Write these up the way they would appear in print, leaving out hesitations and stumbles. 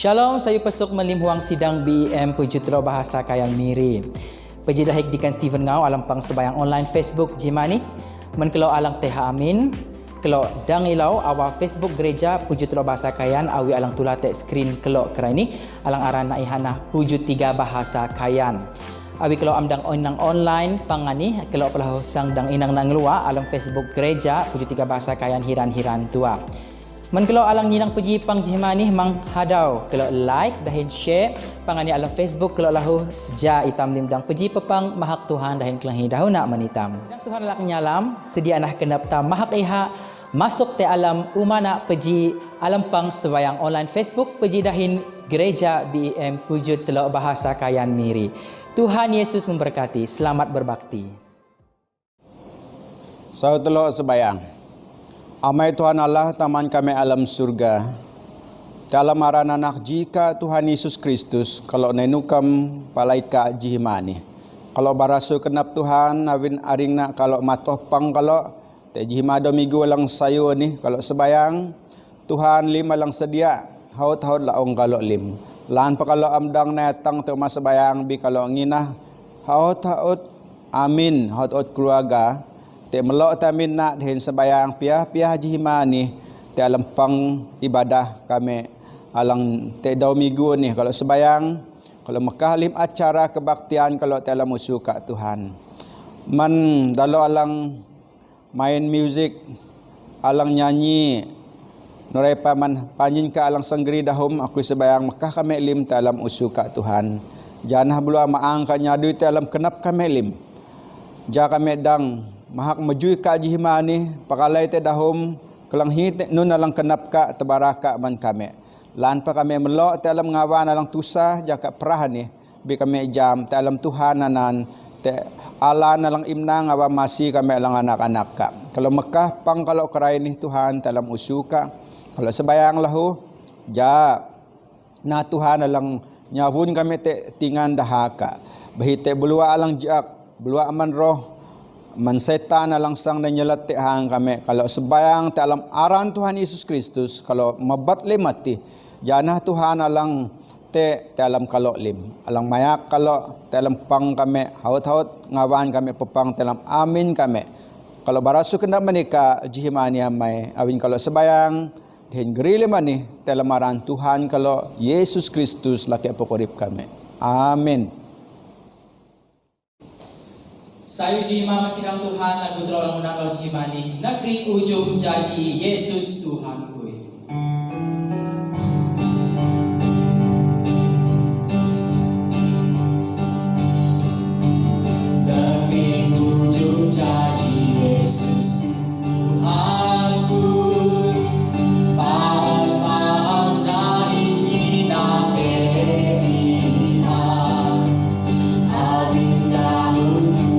Shalom, saya pasuk melimhuang sidang BEM Pujutro Bahasa Kayan Miri. Peji dahik dikan Stephen Ngau alam pang sebayang online Facebook Jimani. Menkelo alang Teha Amin. Kelo dang ilau awa Facebook Gereja Pujutro Bahasa Kayan awi alang tulate screen kelo kerani alang arana ihana Pujut 3 Bahasa Kayan. Awi kelo amdang onang online pangani kelo pelahu sang dang inang nang luar alam Facebook Gereja Pujut 3 Bahasa Kayan hiran-hiran tua. Man kalau alang ninang puji pang jihmani mang hadau kalau like dahin share pangani alang Facebook kalau lahu ja itam limdang puji pepang mahak Tuhan dahin kelang hidahu nak manitam. Dan Tuhan lak nyalam sedia nah kenap tam mahak iha masuk te alam umana puji alam pang sebayang online Facebook puji dahin Gereja BEM Pujut Telok Bahasa Kayan Miri. Tuhan Yesus memberkati. Selamat berbakti. Saya telok sebayang. Amai Tuhan Allah taman kami alam surga. Dalam aran anak jika Tuhan Yesus Kristus kalau nenukam palaika jihimani. Kalau barasu kenap Tuhan nawin aringna kalau matoh pang kalau te jihima domigo lang sayo ni kalau sebayang Tuhan lima lang sedia haut-haut laong kalau lim. Lan pa kalau amdang netang te mas sebayang bi kalau ngina haut-haut amin haut-haut keluarga. Te melok tamin nak dihin sebayang piah jihimani te alam pang ibadah kami alang te dau minggu ni kalau sebayang kalau Mekah lim acara kebaktian kalau te alam musuka Tuhan man dalo alang main music alang nyanyi norai paman panjin ka alang sanggeri dahum aku sebayang Mekah kami lim te alam usuka Tuhan janah bulu maang ka nyadu te alam kenap kami lim ja kami dang mahak majui ka jihimani pakalai te dahum kelang hit nun alang kenap ka tabaraka man kami lan pa kami melok te alam ngawan alang tusa jaka perah ni bi kami jam te alam Tuhan anan te alan alang imna ngawa masih kami alang anak-anak ka kalau Mekah pang kalau kerai ni Tuhan te alam usuka kalau sebayang lahu ja na Tuhan alang nyawun kami te tingan dahaka bahite belua alang jak belua aman roh man setan alang sang na nyelat te hang kami kalau sebayang te alam aran Tuhan Yesus Kristus kalau mabat limati janah Tuhan alang te alam kalau lim alang mayak kalau te alam pang kami haut-haut ngawan kami pepang te alam amin kami kalau barasu kena menika jihimani amai awin kalau sebayang dihin gerili mani te alam aran Tuhan kalau Yesus Kristus laki apokorip kami amin. Sayu jima masidang Tuhan lagu terang menangkau jimani negeri ujung janji Yesus Tuhanku. Negeri ujung janji Yesus Tuhanku. Paham dari inang berihan Awin dahulu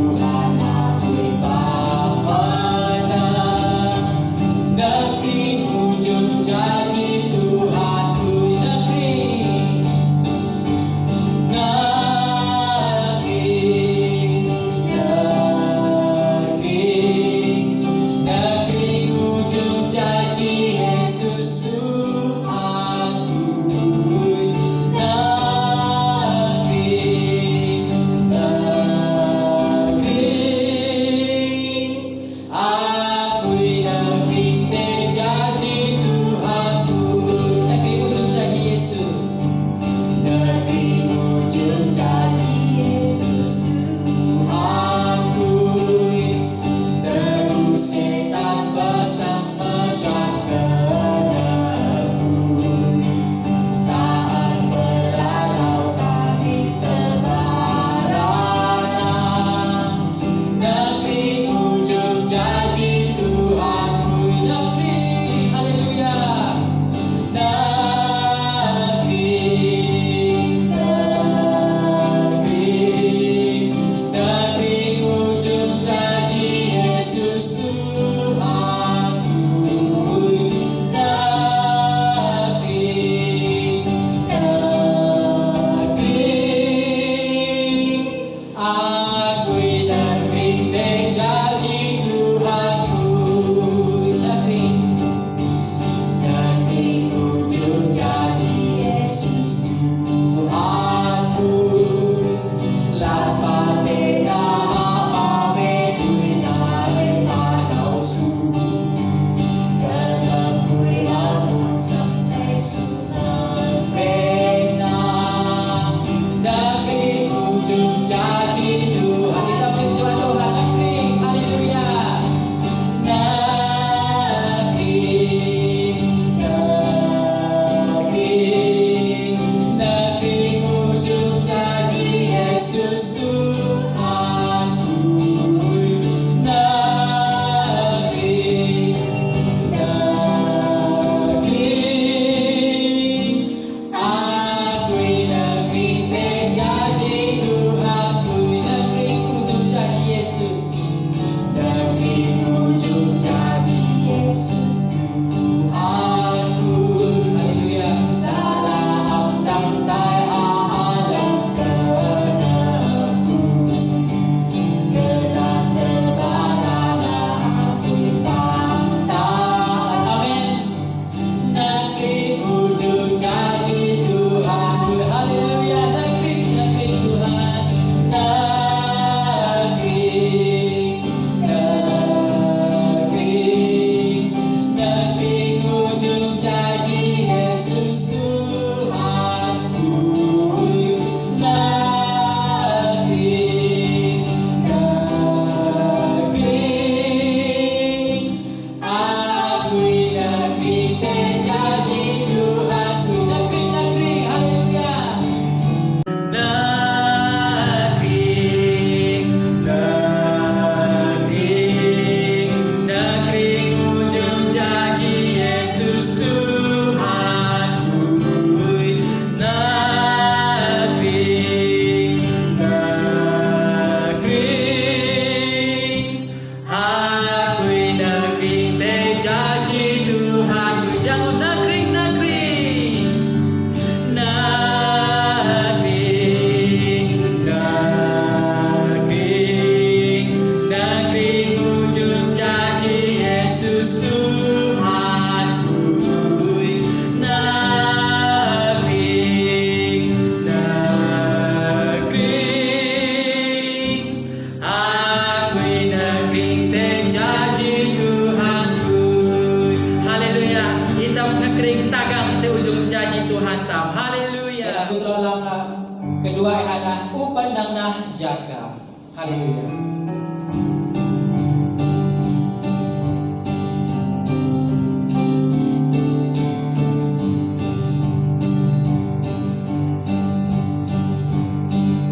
Haleluya.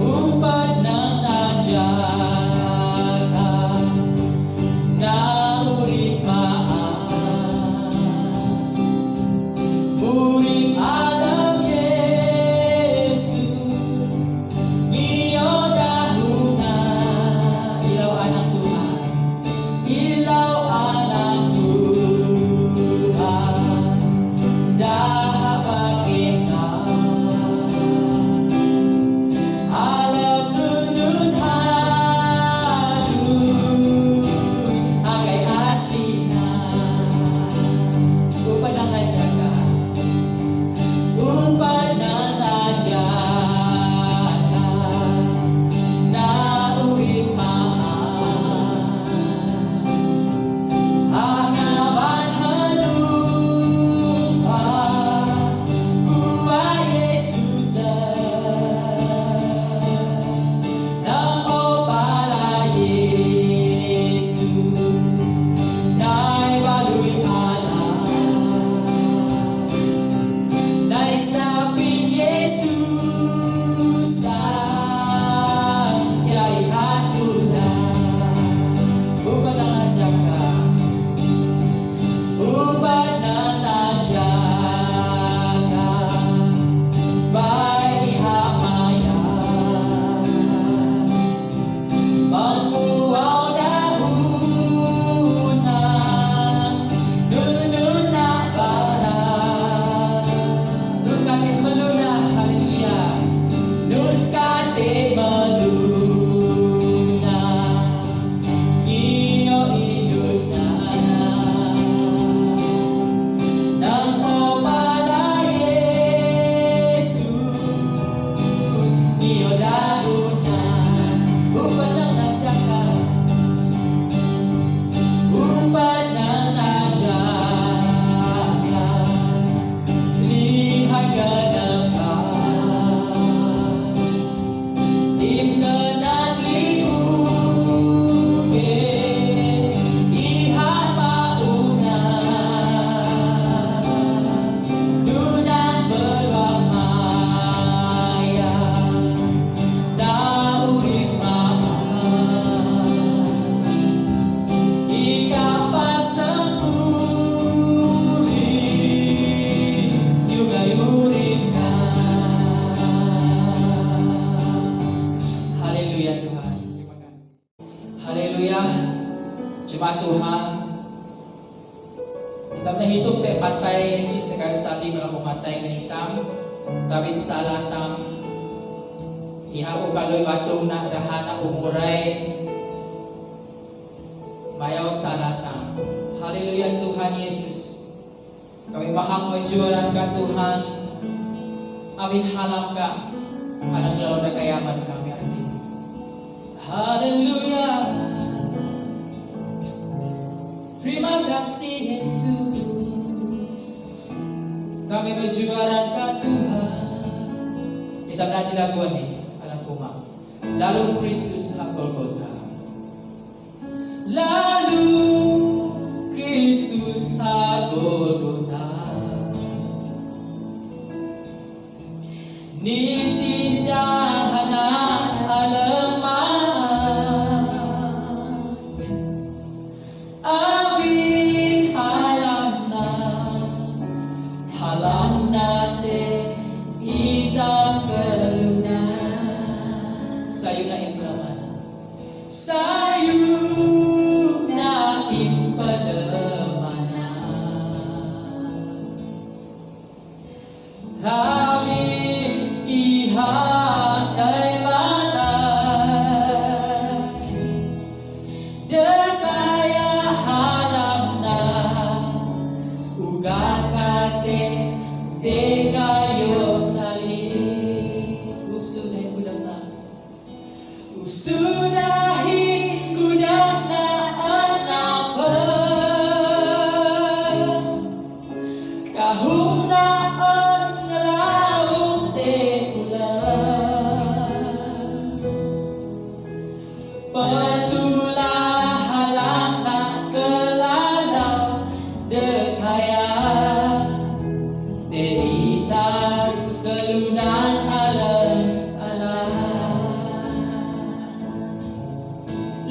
Upad ng nadyaga na urigmaan, muring alam Jesus, niyo dahuna, ilaw anak Tuhan, ilaw anak Tuhan, dapat kita alam nun haluy, agay asinan, upad ang nadyaga, upad na nadyaga na urigmaan, hanaban halupa, buhay Jesus nang o pala Jesus, na'y baluy alam, nais napin Jesus na jay hatulan, upad ang nadyaga, upad na nadyaga, bay ihamayan, manguaw dahuna, nun na para, nun katit maluna, haleluya, nun katit maluna, iyo inut na, nang o pala Jesus, iyo dahuna, upad ng nadyaga, upad ng nadyaga, lihay ka ng ka, imnan liugin, ihat mauna, nunan berwamaya, na urigmaan, ikapasanguri, yugayurin ka. Haleluya Tuhan. Terima kasih. Haleluya. Jemaat Tuhan, itam na hitung pe patay Jesus na kasabi malang umatay manitam, David salatam, ihao kaloy batong na dahana umuray, mayaw salatam. Haleluya Tuhan Yesus. Kami mahamoy jualan ka Tuhan, amin halam ka, anak law na kayaman kami atin. Haleluya. Terima kasih Yesus, kami berjualan ka Tuhan. Kita belajar laguan nih, alam kumang. Lalu Kristus sa Golgotha. Lalu Kristus sa Golgotha, nitindahan ang alaman, amin halam natin itang kalunan, sa'yo na implaman,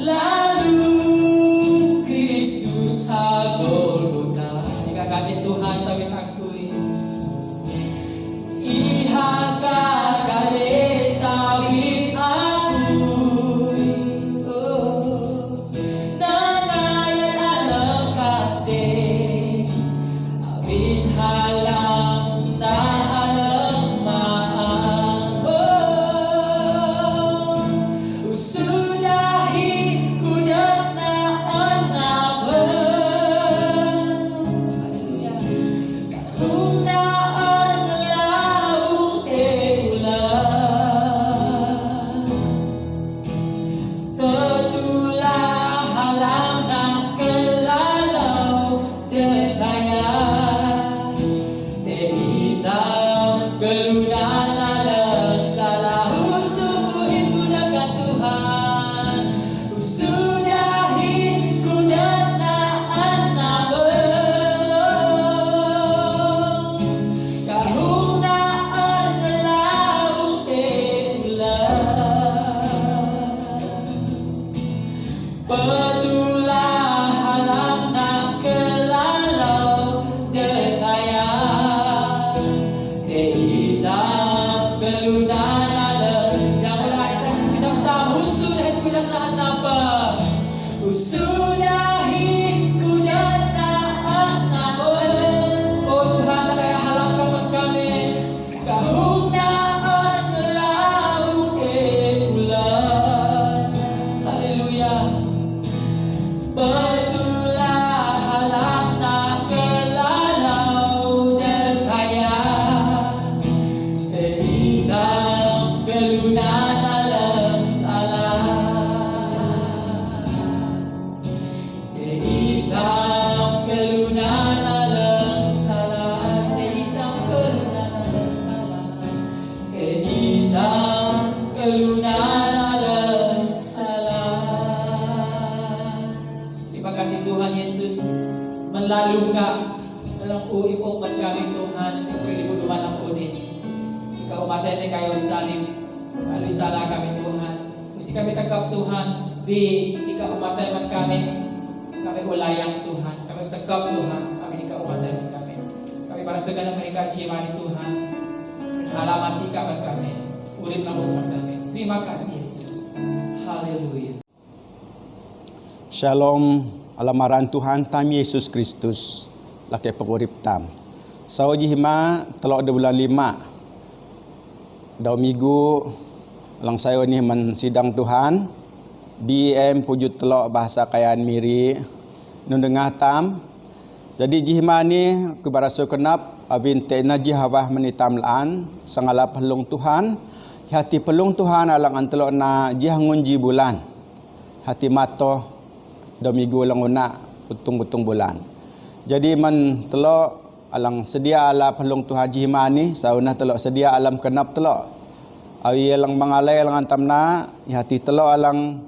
lalu Kristus Golgota. Ikakatin Tuhan tawid ako'y ihagalit tawid ako'y nangayan alam kate abin halang na alam maang usudahin kudat na anaban. Hallelujah. Kung naan malawong ulan Patulah halang ng kelalaw dekaya Teitang kelunan alam salah Usubuhin ko na ka Tuhan Usudahin ko na anabang Kahunaan malawong ulan Patulah halang ng kelalaw dekaya Teitang kelunan alam Jangan wala itang pinamtam Usudahin ko lang na anapa Usudahin ko lang na anapa O Tuhan na kaya halang ka man kami Kahunaan malawong ulan Hallelujah. Patulah halang na kelalaw dekaya Teitang kelunan alam salah Teitang kelunan alam salah Teitang kelunan alam salah Teitang kelunan alam salah. Terima kasih Tuhan Yesus menlalu ka dalam uipok man kami Tuhan pwede mo duman ang unin ikaw umatay na kayo salib aluy sala kami Tuhan kasi kami tagap Tuhan di ikaw umatay man kami ulayang Tuhan kami tagap Tuhan kami ikaw umatay man kami para sa ganang manika Jimani Tuhan halamasi ka man kami urip na man kami. Terima kasih Yesus. Haleluya. Shalom, alamaran Tuhan tam Yesus Kristus, laki pengurip tam. Sawo jihima telok de bulan 5. Dau minggu lang sayo ni man sidang Tuhan. BM pujut telok bahasa kayaan miri nun dengah tam. Jadi jihima ni kubaraso kenap abin te naji hawah menitam laan sangala pelung Tuhan. Hati pelung Tuhan alang antelok na jihangun ji bulan. Hati mato dua minggu lang una utung-utung bulan. Jadi man telok alang sedia ala pelung Tuhan jihimani sauna telok sedia alam kenap telok. Awi alang mangalai alang antamna hati telok alang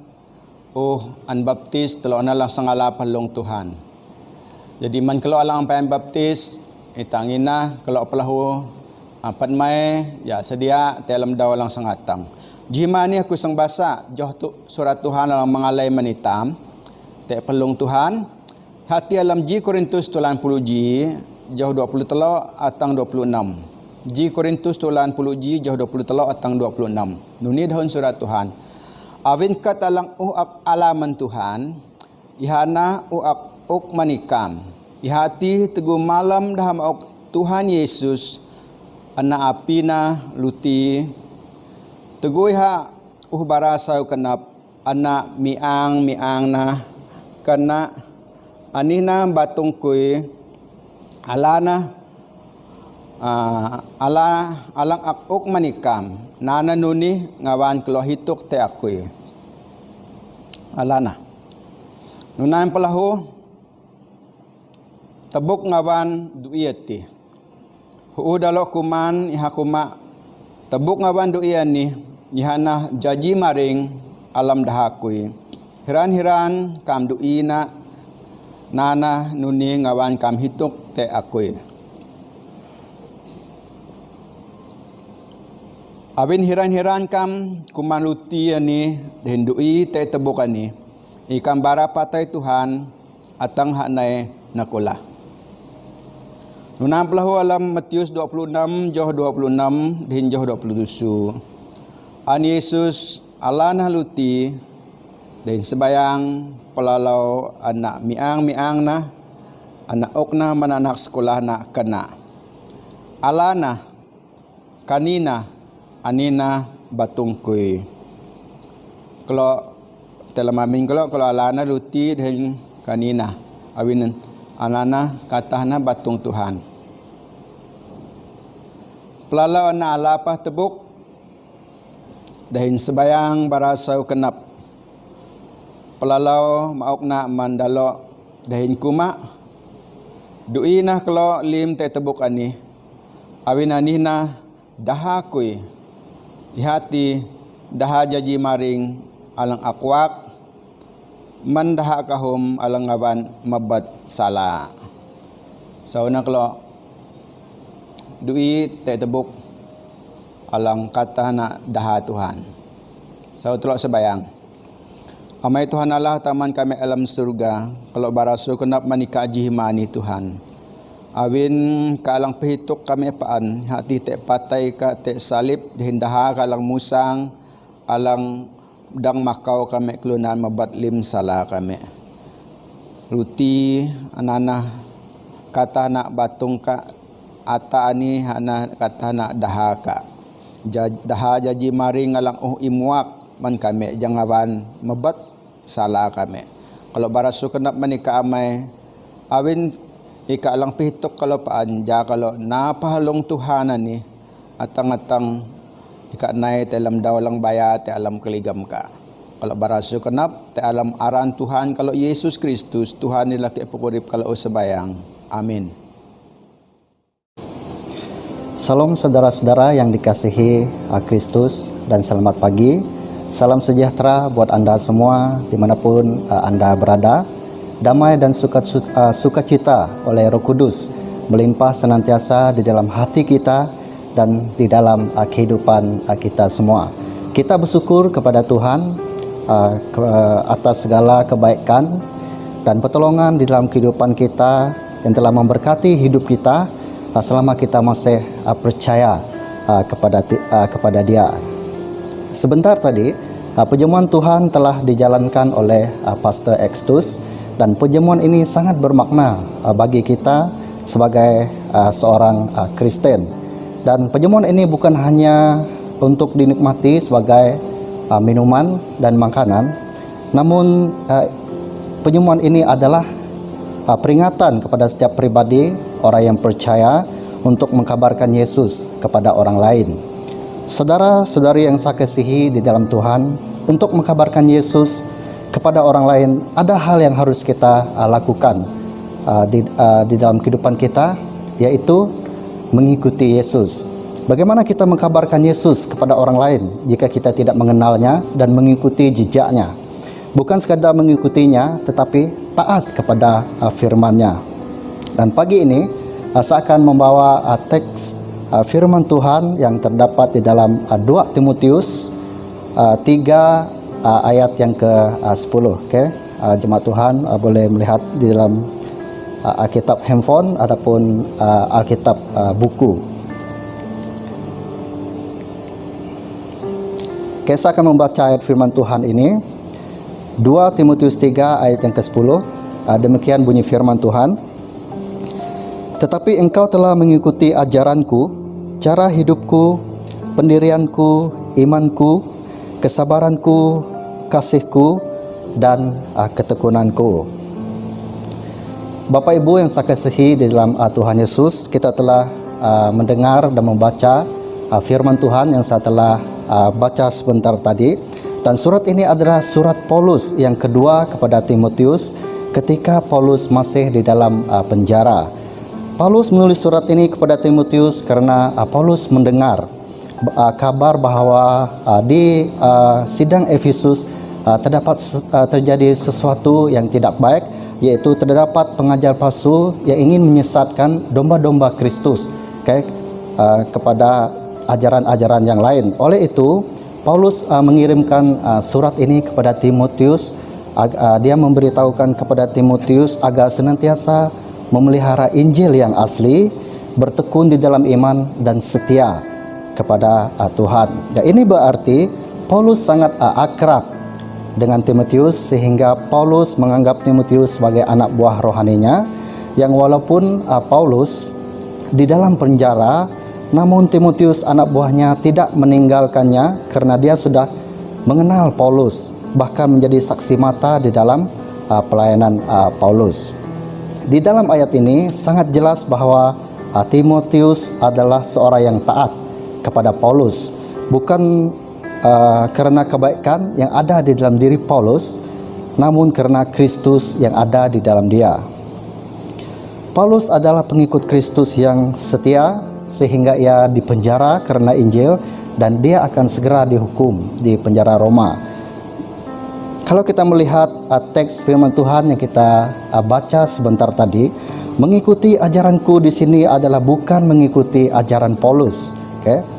anbaptis telok na lang sangala pelung Tuhan. Jadi man kalau alang payan baptis itangina kalau pelahu apat mai ya sedia dalam daw lang sangatang. Jihimani aku sang basa joh tu surat Tuhan alang mangalai manitam. Te pelung Tuhan hati alam Ji Korintus tulan 10 Ji jauh 20 telok atang 26 Ji Korintus tulan 10 Ji jauh 20 telok atang 26 nuni dahun surat Tuhan awin kat alang alaman Tuhan ihana uk manikam ihati teguh malam daham Tuhan Yesus anak apina luti teguh iha barasa kenap anak miang na kana anina batung kuy alana alang akuk manikam nana nuni ngawan kelo hituk te akui alana nunan pelahu tebuk ngawan duiyati dalok kuman ihakuma tebuk ngawan duiyani ihana jaji maring alam dahakui hiran-hiran kam duina nana nuni ngawan kam hituk te akui. Abin hiran-hiran kam kuman luti ani dendui te tebuk ani. ikan bara patay Tuhan atang hanay nakula. Nunang pelahu alam Matius 26 joh 26 din joh 27. An Yesus ala nah luti dan sebayang pelalau anak miang nah anak okna mananak sekolah nak kena. Alana kanina anina batungkui. Kalau dalam amin kalau alana luti dan kanina awinan anana katahna batung Tuhan. Pelalau anak alapah tebuk dahin sebayang barasau kenap. Pelalau maokna mandalo dahin kuma dui nah kalau lim te tebuk ani awin anihna daha kui ihati daha jaji maring alang akwak man daha kahum alang awan mabat sala. Sauna kalau dui te tebuk alang kata na daha Tuhan. Sau telok sebayang. Amai Tuhan Allah taman kami alam surga, kalau barasu kenap manika jihmani Tuhan. Awin kalang pehituk kami paan, hati te patai ka te salib dihindaha kalang musang, alang dang makau kami kelunan mabat lim salah kami. Ruti anana kata nak batung ka ata ani hana kata nak daha ka. Daha jaji maring alang imuak man kami jangawan mabat salah kami. Kalau barasu kenap manika amai awin ika lang pihitok kalau paan ja kalau napahalong Tuhan ni atang-atang ika nai telam daw lang baya te alam keligam ka. Kalau barasu kenap te alam aran Tuhan kalau Yesus Kristus Tuhan nila ke pukurip kalau sebayang. Amin. Salam saudara-saudara yang dikasihi Kristus dan selamat pagi. Salam sejahtera buat Anda semua dimanapun Anda berada. Damai dan sukacita oleh Roh Kudus melimpah senantiasa di dalam hati kita dan di dalam kehidupan kita semua. Kita bersyukur kepada Tuhan atas segala kebaikan dan pertolongan di dalam kehidupan kita yang telah memberkati hidup kita selama kita masih percaya kepada Dia. Sebentar tadi perjamuan Tuhan telah dijalankan oleh Pastor Extus dan perjamuan ini sangat bermakna bagi kita sebagai seorang Kristen. Dan perjamuan ini bukan hanya untuk dinikmati sebagai minuman dan makanan, namun perjamuan ini adalah peringatan kepada setiap pribadi orang yang percaya untuk mengkabarkan Yesus kepada orang lain. Saudara-saudari yang saya kasihi di dalam Tuhan, untuk mengkabarkan Yesus kepada orang lain ada hal yang harus kita lakukan di dalam kehidupan kita, yaitu mengikuti Yesus. Bagaimana kita mengkabarkan Yesus kepada orang lain jika kita tidak mengenalnya dan mengikuti jejaknya? Bukan sekadar mengikutinya, tetapi taat kepada firman-Nya. Dan pagi ini saya akan membawa teks firman Tuhan yang terdapat di dalam 2 Timotius 3 ayat yang ke-10. Okay? Jemaat Tuhan boleh melihat di dalam Alkitab handphone ataupun Alkitab buku. Okay, saya akan membaca ayat firman Tuhan ini. 2 Timotius 3 ayat yang ke-10. Demikian bunyi firman Tuhan. Tetapi engkau telah mengikuti ajaranku, cara hidupku, pendirianku, imanku, kesabaranku, kasihku, dan ketekunanku. Bapak Ibu yang saya kasihi di dalam Tuhan Yesus, kita telah mendengar dan membaca firman Tuhan yang saya telah baca sebentar tadi. Dan surat ini adalah surat Paulus yang kedua kepada Timotius ketika Paulus masih di dalam penjara. Paulus menulis surat ini kepada Timotius karena Paulus mendengar kabar bahwa di sidang Efesus terjadi sesuatu yang tidak baik, yaitu terdapat pengajar palsu yang ingin menyesatkan domba-domba Kristus kepada ajaran-ajaran yang lain. Oleh itu Paulus mengirimkan surat ini kepada Timotius dia memberitahukan kepada Timotius agar senantiasa memelihara Injil yang asli, bertekun di dalam iman dan setia kepada Tuhan. Ya, ini berarti Paulus sangat akrab dengan Timotius, sehingga Paulus menganggap Timotius sebagai anak buah rohaninya, yang walaupun Paulus di dalam penjara, namun Timotius anak buahnya tidak meninggalkannya karena dia sudah mengenal Paulus, bahkan menjadi saksi mata di dalam pelayanan Paulus. Di dalam ayat ini sangat jelas bahwa Timotius adalah seorang yang taat kepada Paulus, bukan karena kebaikan yang ada di dalam diri Paulus, namun karena Kristus yang ada di dalam dia. Paulus adalah pengikut Kristus yang setia, sehingga ia dipenjara karena Injil, dan dia akan segera dihukum di penjara Roma. Kalau kita melihat teks firman Tuhan yang kita baca sebentar tadi, mengikuti ajaranku di sini adalah bukan mengikuti ajaran Paulus.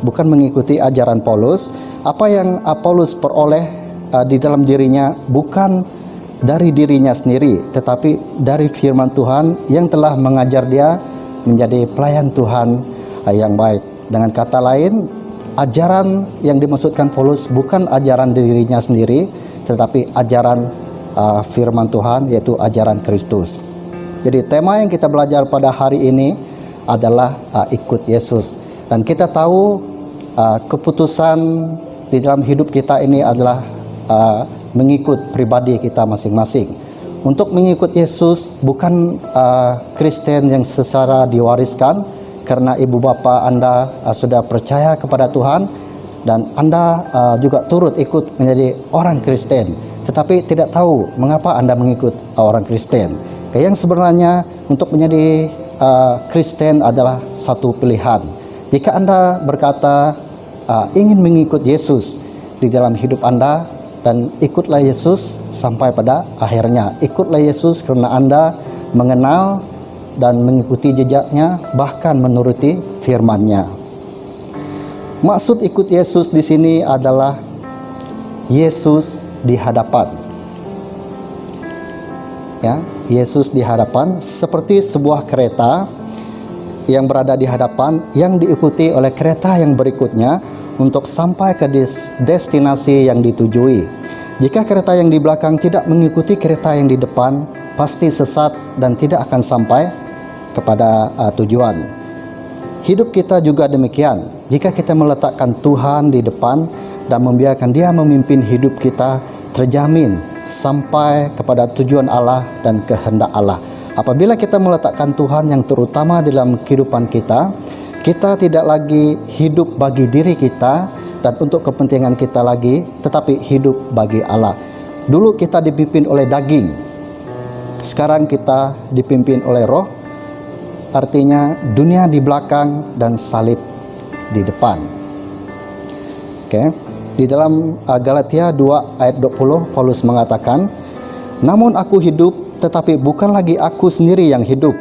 Bukan mengikuti ajaran Paulus. Apa yang Paulus peroleh di dalam dirinya bukan dari dirinya sendiri, tetapi dari firman Tuhan yang telah mengajar dia menjadi pelayan Tuhan yang baik. Dengan kata lain, ajaran yang dimaksudkan Paulus bukan ajaran dirinya sendiri, tetapi ajaran firman Tuhan, yaitu ajaran Kristus. Jadi tema yang kita belajar pada hari ini adalah ikut Yesus. Dan kita tahu keputusan di dalam hidup kita ini adalah mengikut pribadi kita masing-masing. Untuk mengikut Yesus bukan Kristen yang secara diwariskan, karena ibu bapa Anda sudah percaya kepada Tuhan dan Anda juga turut ikut menjadi orang Kristen, tetapi tidak tahu mengapa Anda mengikut orang Kristen. Yang sebenarnya untuk menjadi Kristen adalah satu pilihan. Jika Anda berkata ingin mengikut Yesus di dalam hidup Anda, dan ikutlah Yesus sampai pada akhirnya. Ikutlah Yesus karena Anda mengenal dan mengikuti jejaknya, bahkan menuruti firman-Nya. Maksud ikut Yesus di sini adalah Yesus di hadapan. Ya, Yesus di hadapan seperti sebuah kereta yang berada di hadapan, yang diikuti oleh kereta yang berikutnya untuk sampai ke destinasi yang ditujui. Jika kereta yang di belakang tidak mengikuti kereta yang di depan, pasti sesat dan tidak akan sampai kepada tujuan. Hidup kita juga demikian. Jika kita meletakkan Tuhan di depan dan membiarkan Dia memimpin hidup kita, terjamin sampai kepada tujuan Allah dan kehendak Allah. Apabila kita meletakkan Tuhan yang terutama dalam kehidupan kita, kita tidak lagi hidup bagi diri kita dan untuk kepentingan kita lagi, tetapi hidup bagi Allah. Dulu kita dipimpin oleh daging, sekarang kita dipimpin oleh Roh. Artinya dunia di belakang dan salib di depan. Di dalam Galatia 2 ayat 20, Paulus mengatakan, "Namun aku hidup, tetapi bukan lagi aku sendiri yang hidup,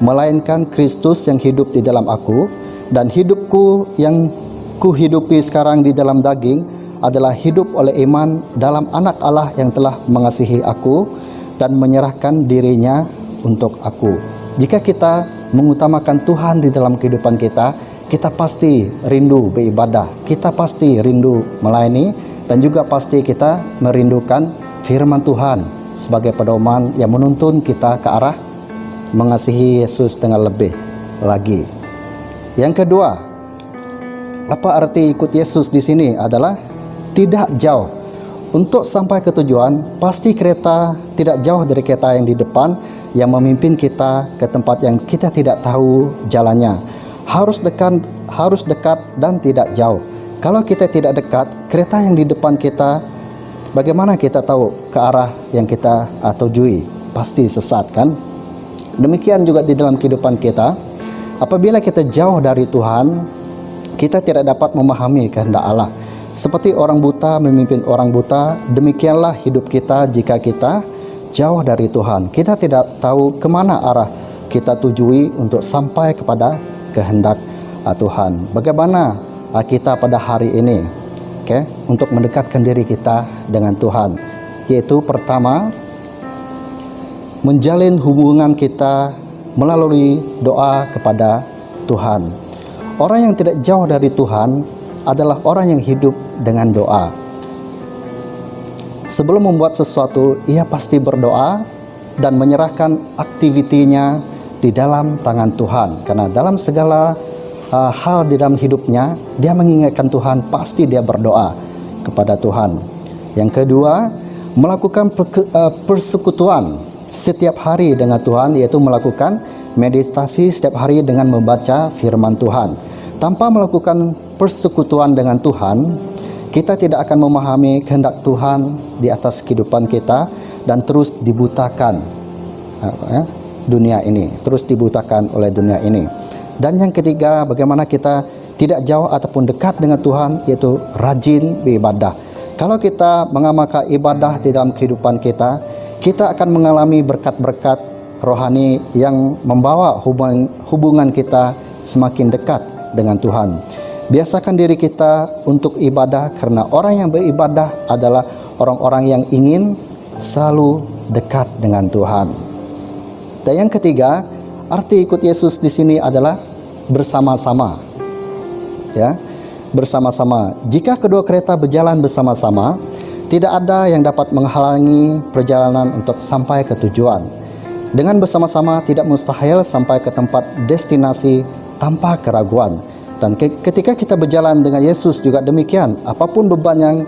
melainkan Kristus yang hidup di dalam aku, dan hidupku yang kuhidupi sekarang di dalam daging adalah hidup oleh iman dalam Anak Allah yang telah mengasihi aku dan menyerahkan dirinya untuk aku." Jika kita mengutamakan Tuhan di dalam kehidupan kita, kita pasti rindu beribadah, kita pasti rindu melayani, dan juga pasti kita merindukan firman Tuhan sebagai pedoman yang menuntun kita ke arah mengasihi Yesus dengan lebih lagi. Yang kedua, apa arti ikut Yesus di sini adalah tidak jauh. Untuk sampai ke tujuan, pasti kereta tidak jauh dari kereta yang di depan yang memimpin kita ke tempat yang kita tidak tahu jalannya. Harus dekat dan tidak jauh. Kalau kita tidak dekat, kereta yang di depan kita, bagaimana kita tahu ke arah yang kita tujui? Pasti sesat, kan? Demikian juga di dalam kehidupan kita. Apabila kita jauh dari Tuhan, kita tidak dapat memahami kehendak Allah. Seperti orang buta memimpin orang buta, demikianlah hidup kita jika kita jauh dari Tuhan. Kita tidak tahu kemana arah kita tujui untuk sampai kepada kehendak Tuhan. Bagaimana kita pada hari ini, untuk mendekatkan diri kita dengan Tuhan? yaitu pertama, menjalin hubungan kita melalui doa kepada Tuhan. Orang yang tidak jauh dari Tuhan adalah orang yang hidup dengan doa. Sebelum membuat sesuatu, ia pasti berdoa dan menyerahkan aktivitinya di dalam tangan Tuhan. Karena dalam segala hal di dalam hidupnya, dia mengingatkan Tuhan, pasti dia berdoa kepada Tuhan. Yang kedua, melakukan persekutuan setiap hari dengan Tuhan, yaitu melakukan meditasi setiap hari dengan membaca firman Tuhan. Tanpa melakukan persekutuan dengan Tuhan, kita tidak akan memahami kehendak Tuhan di atas kehidupan kita dan terus dibutakan dunia ini, terus dibutakan oleh dunia ini. Dan yang ketiga, bagaimana kita tidak jauh ataupun dekat dengan Tuhan, yaitu rajin beribadah. Kalau kita mengamalkan ibadah di dalam kehidupan kita, kita akan mengalami berkat-berkat rohani yang membawa hubungan kita semakin dekat dengan Tuhan. Biasakan diri kita untuk ibadah, karena orang yang beribadah adalah orang-orang yang ingin selalu dekat dengan Tuhan. Dan yang ketiga, arti ikut Yesus di sini adalah bersama-sama. Ya, bersama-sama. Jika kedua kereta berjalan bersama-sama, tidak ada yang dapat menghalangi perjalanan untuk sampai ke tujuan. Dengan bersama-sama tidak mustahil sampai ke tempat destinasi tanpa keraguan. Dan ketika kita berjalan dengan Yesus juga demikian. Apapun beban yang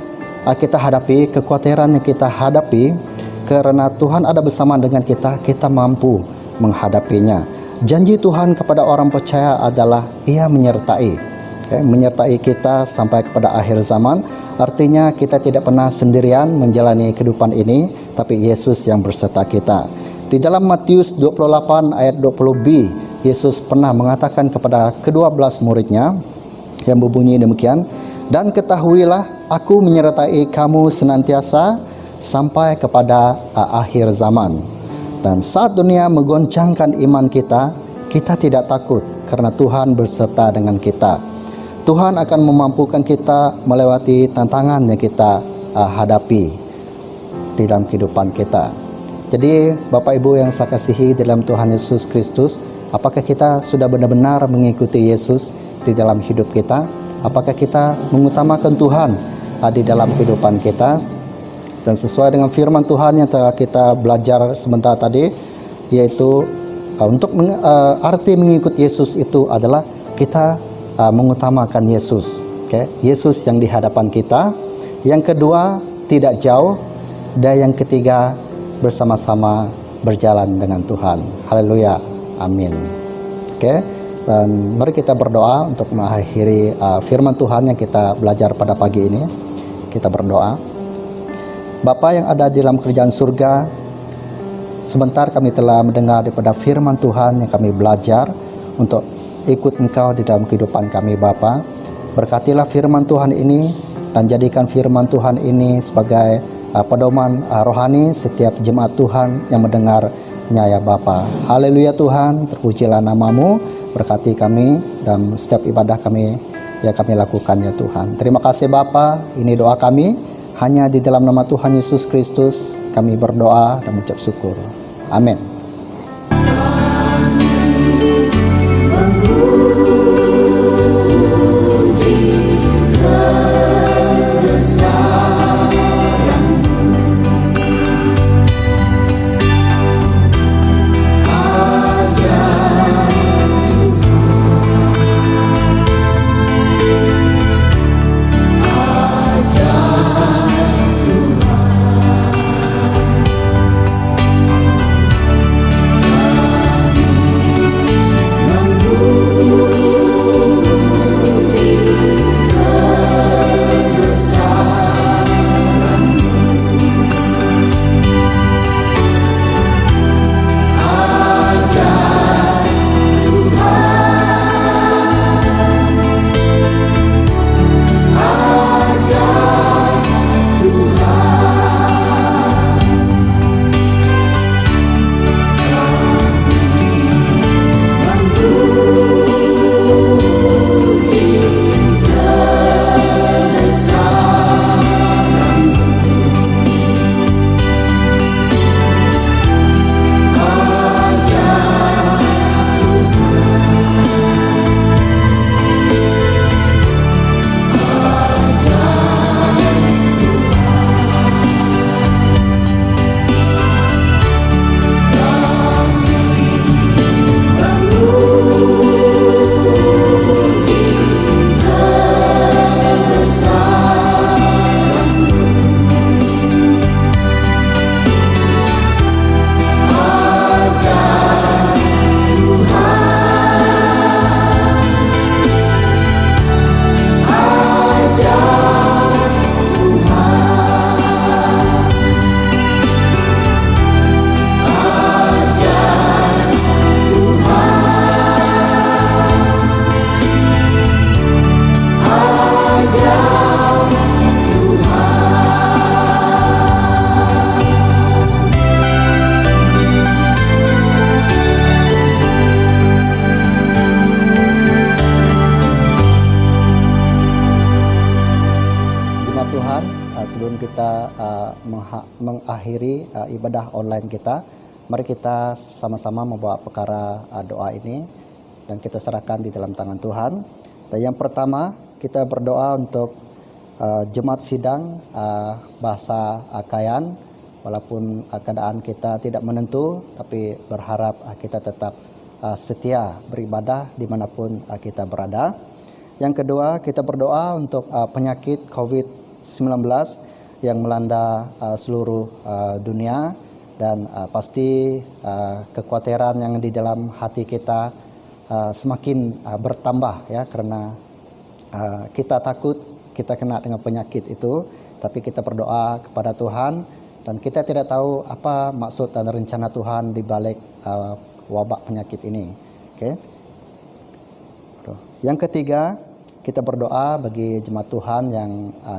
kita hadapi, kekhawatiran yang kita hadapi, karena Tuhan ada bersama dengan kita, kita mampu menghadapinya. Janji Tuhan kepada orang percaya adalah Ia menyertai kita sampai kepada akhir zaman. Artinya kita tidak pernah sendirian menjalani kehidupan ini, tapi Yesus yang berserta kita. Di dalam Matius 28 ayat 20b, Yesus pernah mengatakan kepada ke-12 muridnya yang berbunyi demikian, "Dan ketahuilah, Aku menyertai kamu senantiasa sampai kepada akhir zaman." Dan saat dunia menggoncangkan iman kita, kita tidak takut karena Tuhan berserta dengan kita. Tuhan akan memampukan kita melewati tantangan yang kita hadapi di dalam kehidupan kita. Jadi Bapak Ibu yang saya kasihi dalam Tuhan Yesus Kristus, apakah kita sudah benar-benar mengikuti Yesus di dalam hidup kita? Apakah kita mengutamakan Tuhan di dalam kehidupan kita? Dan sesuai dengan firman Tuhan yang telah kita belajar sebentar tadi, yaitu untuk arti mengikut Yesus itu adalah kita mengutamakan Yesus. Yesus yang di hadapan kita. Yang kedua, tidak jauh. Dan yang ketiga, bersama-sama berjalan dengan Tuhan. Haleluya. Amin. Dan mari kita berdoa untuk mengakhiri firman Tuhan yang kita belajar pada pagi ini. Kita berdoa. Bapa yang ada di dalam kerajaan surga, sebentar kami telah mendengar daripada firman Tuhan yang kami belajar untuk ikut Engkau di dalam kehidupan kami Bapa. Berkatilah firman Tuhan ini dan jadikan firman Tuhan ini sebagai pedoman rohani setiap jemaat Tuhan yang mendengarnya ya Bapa. Haleluya Tuhan, terpujilah nama-Mu, berkati kami dan setiap ibadah kami yang kami lakukan ya Tuhan. Terima kasih Bapa, ini doa kami. Hanya di dalam nama Tuhan Yesus Kristus kami berdoa dan mengucap syukur. Amin. mengakhiri ibadah online kita, mari kita sama-sama membawa perkara doa ini dan kita serahkan di dalam tangan Tuhan. Dan yang pertama, kita berdoa untuk jemaat sidang bahasa Kayan, walaupun keadaan kita tidak menentu, tapi berharap kita tetap setia beribadah dimanapun kita berada. Yang kedua, kita berdoa untuk penyakit COVID-19 yang melanda seluruh dunia, dan pasti kekhawatiran yang di dalam hati kita semakin bertambah ya, karena kita takut kita kena dengan penyakit itu, tapi kita berdoa kepada Tuhan dan kita tidak tahu apa maksud dan rencana Tuhan di balik wabak penyakit ini. Oke. Yang ketiga, kita berdoa bagi jemaat Tuhan yang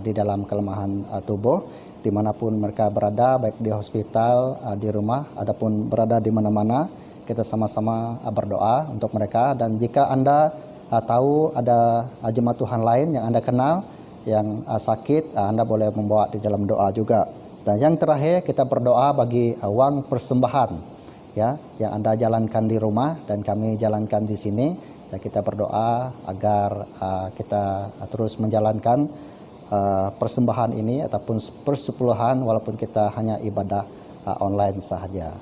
di dalam kelemahan tubuh, dimanapun mereka berada, baik di hospital, di rumah, ataupun berada di mana-mana. Kita sama-sama berdoa untuk mereka. Dan jika Anda tahu ada jemaat Tuhan lain yang Anda kenal yang sakit, Anda boleh membawa di dalam doa juga. Dan yang terakhir, kita berdoa bagi wang persembahan ya, yang Anda jalankan di rumah dan kami jalankan di sini. Ya, kita berdoa agar kita terus menjalankan persembahan ini ataupun persepuluhan walaupun kita hanya ibadah online sahaja.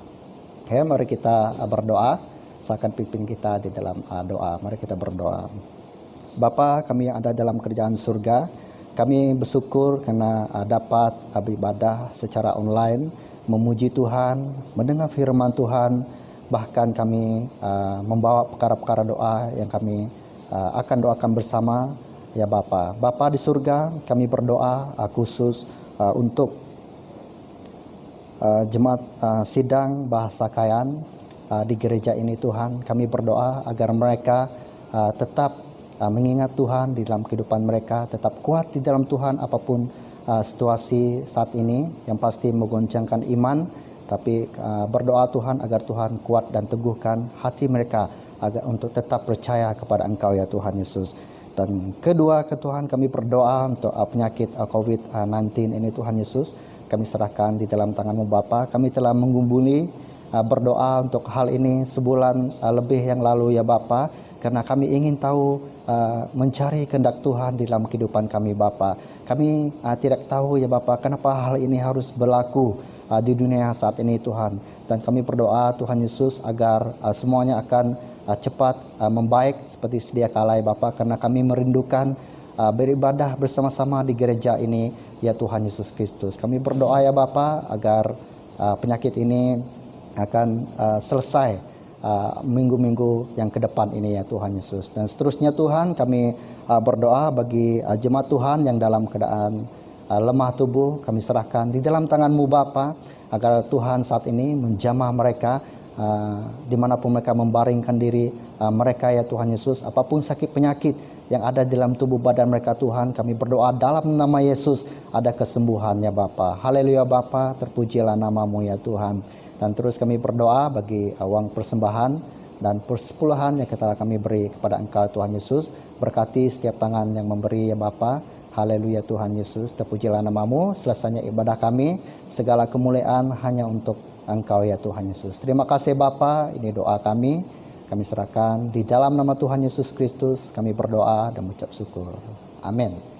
Oke, mari kita berdoa. Saya akan pimpin kita di dalam doa. Mari kita berdoa. Bapa kami yang ada dalam kerajaan surga, kami bersyukur karena dapat beribadah secara online, memuji Tuhan, mendengar firman Tuhan. Bahkan kami membawa perkara-perkara doa yang kami akan doakan bersama ya Bapa. Bapa di surga, kami berdoa khusus untuk jemaat sidang bahasa Kayan di gereja ini Tuhan. Kami berdoa agar mereka tetap mengingat Tuhan di dalam kehidupan mereka, tetap kuat di dalam Tuhan apapun situasi saat ini, yang pasti menggoncangkan iman. Tapi berdoa Tuhan agar Tuhan kuat dan teguhkan hati mereka agar untuk tetap percaya kepada Engkau ya Tuhan Yesus. Dan kedua ke Tuhan, kami berdoa untuk penyakit COVID-19 ini Tuhan Yesus. Kami serahkan di dalam tangan-Mu Bapa. Kami telah mengumpuli berdoa untuk hal ini sebulan lebih yang lalu ya Bapa. Karena kami ingin tahu mencari kehendak Tuhan di dalam kehidupan kami Bapa. Kami tidak tahu ya Bapa kenapa hal ini harus berlaku di dunia saat ini Tuhan. Dan kami berdoa Tuhan Yesus agar semuanya akan cepat membaik seperti sedia kala ya Bapa, karena kami merindukan beribadah bersama-sama di gereja ini ya Tuhan Yesus Kristus. Kami berdoa ya Bapa agar penyakit ini akan selesai minggu-minggu yang ke depan ini ya Tuhan Yesus. Dan seterusnya Tuhan, kami berdoa bagi jemaat Tuhan yang dalam keadaan lemah tubuh, kami serahkan di dalam tangan-Mu Bapa, agar Tuhan saat ini menjamah mereka dimanapun mereka membaringkan diri mereka ya Tuhan Yesus. Apapun sakit penyakit yang ada dalam tubuh badan mereka Tuhan, kami berdoa dalam nama Yesus ada kesembuhan ya Bapa. Haleluya Bapa, terpujilah nama-Mu ya Tuhan. Dan terus kami berdoa bagi uang persembahan dan persepuluhan yang telah kami beri kepada Engkau Tuhan Yesus. Berkati setiap tangan yang memberi ya Bapa. Haleluya Tuhan Yesus, terpujilah nama-Mu. Selesainya ibadah kami, segala kemuliaan hanya untuk Engkau ya Tuhan Yesus. Terima kasih Bapa, ini doa kami serahkan di dalam nama Tuhan Yesus Kristus. Kami berdoa dan mengucap syukur. Amin.